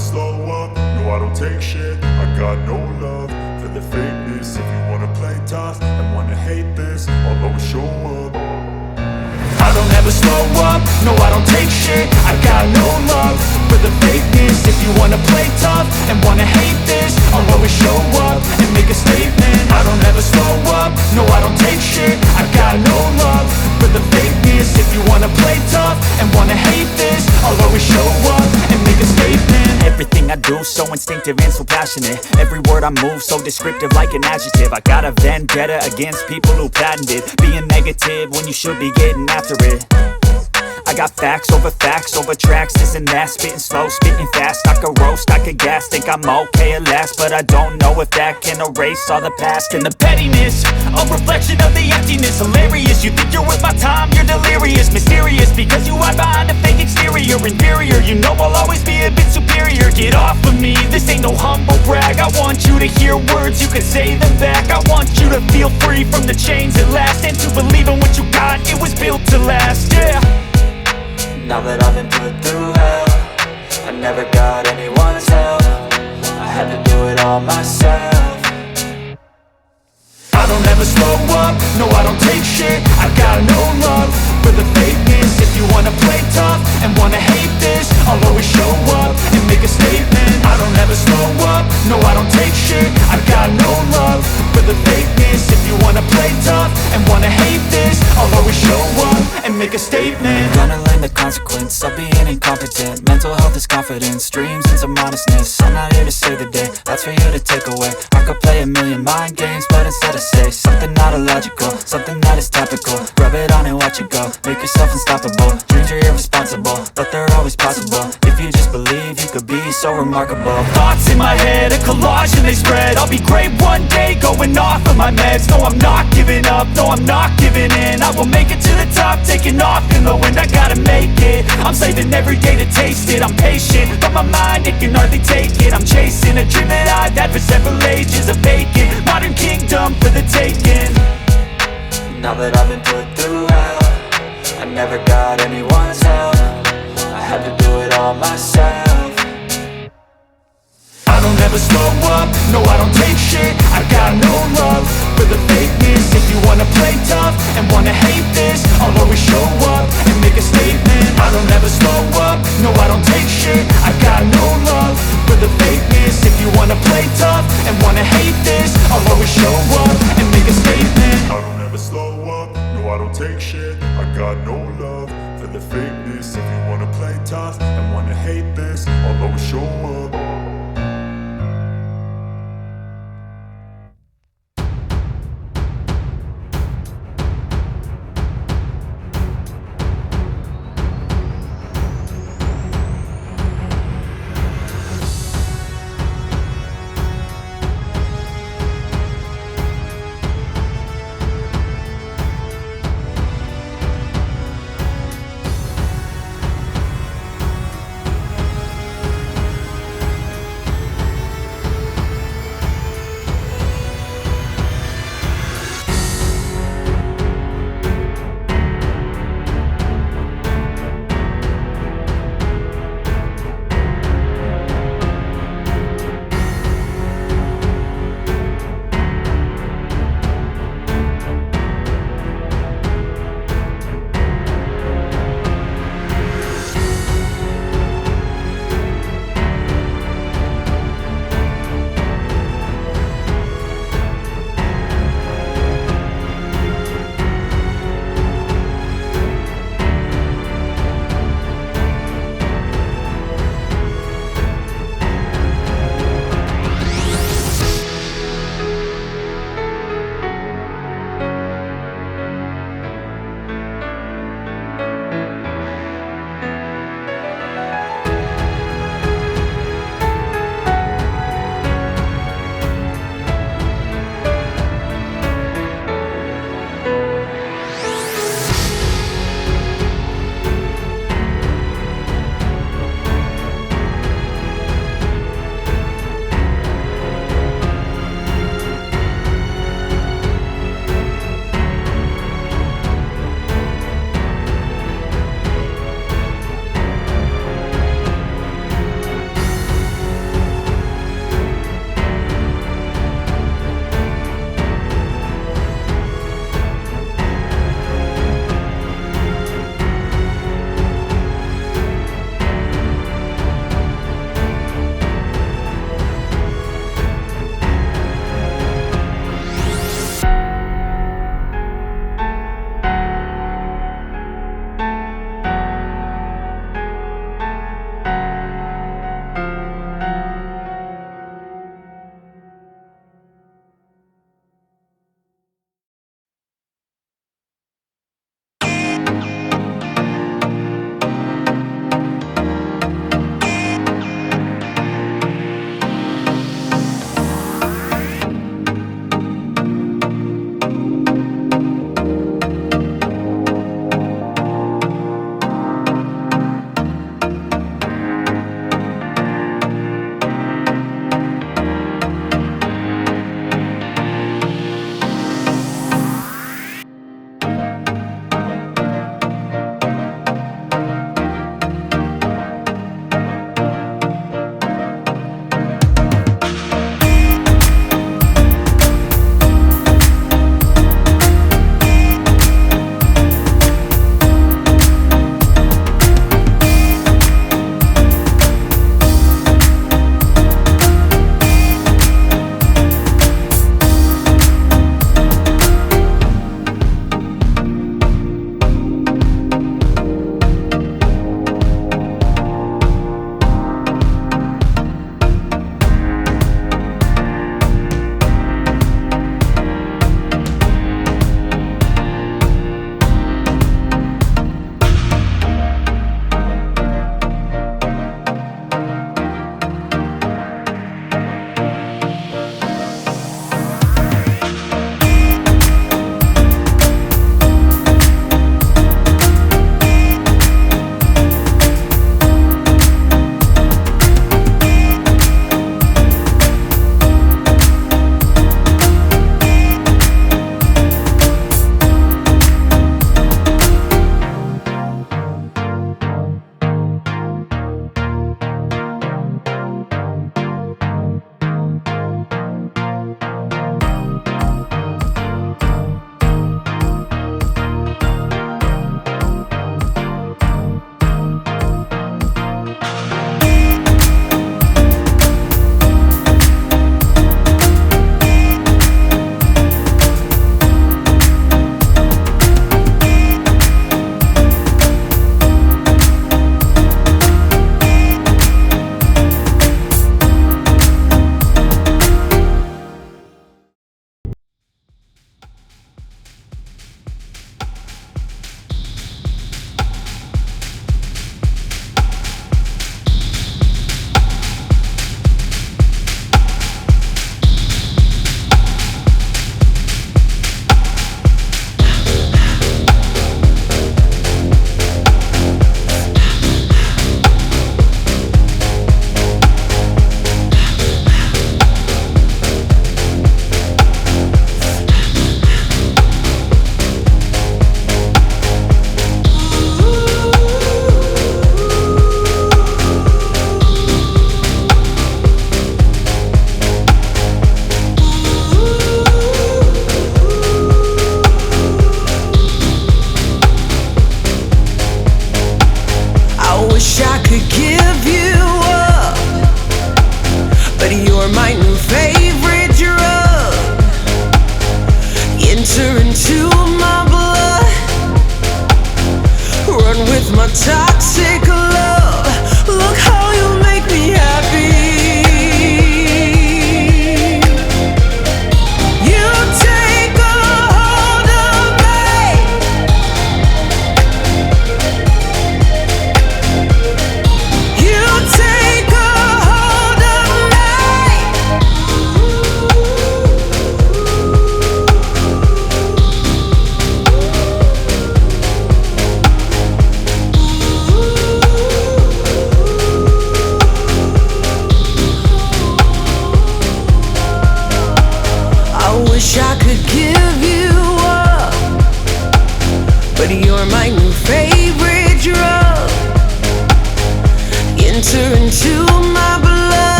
slow up, no I don't take shit. I got no love for the fakeness. If you wanna play tough and wanna hate this, I'll always show up. I don't ever slow up, no I don't take shit. I got no love for the fakeness. If you wanna play tough and wanna hate this, I'll always show up and make a statement. I don't ever slow up, no I don't take shit. I got no love for the fakeness. If you wanna play tough and wanna hate this, I'll always show up and make a statement. Everything I do so instinctive and so passionate. Every word I move so descriptive like an adjective. I got a vendetta against people who patented being negative when you should be getting after it. I got facts over tracks, this and that. Spitting slow, spitting fast, I could roast, I could gas. Think I'm okay at last, but I don't know if that can erase all the past. And the pettiness, a reflection of the emptiness. Hilarious, you think you're worth my time, you're delirious. Mysterious, because you hide behind a fake exterior. Inferior, you know I'll always be a bit superior. Get off of me, this ain't no humble brag. I want you to hear words, you can say them back. I want you to feel free from the chains at last, and to believe in what you got, it was built to last, yeah. Now that I've been put through hell, I never got anyone's help. I had to do it all myself. I don't ever slow up, no I don't take shit. I got no love for the fakeness. If you wanna play tough and wanna hate this, I'll always show up and make a statement. I don't ever slow up, no I don't take shit. I got no love for the fakeness. If you wanna play tough and wanna hate this, I'll always show up and make a statement. Gonna learn the consequence of being incompetent. Mental health is confidence, dreams and some modestness. I'm not here to save the day, that's for you to take away. I could play a million mind games, but instead I say something not illogical, something that is topical. Rub it on and watch it go, make yourself unstoppable. Dreams are irresponsible, but they're always possible. If you just believe, you could be so remarkable. Thoughts in my head, a collage and they spread. I'll be great one day, going off of my meds. No, I'm not giving up, no, I'm not giving in. I will make it to the top, taking off in the wind. I gotta make it, I'm saving every day to taste it. I'm patient, but my mind, it can hardly take it. I'm chasing a dream that I've had for several ages. A vacant, modern kingdom for the taking. Now that I've been put through hell, I never got anyone's help. I had to do it all myself. I don't ever slow up, no I don't take shit. I got no love for the fakeness. If you wanna play tough and wanna hate this, I'll always show up and make a statement. I don't ever slow up, no I don't take shit. I got no love for the fakeness. If you wanna play tough and wanna hate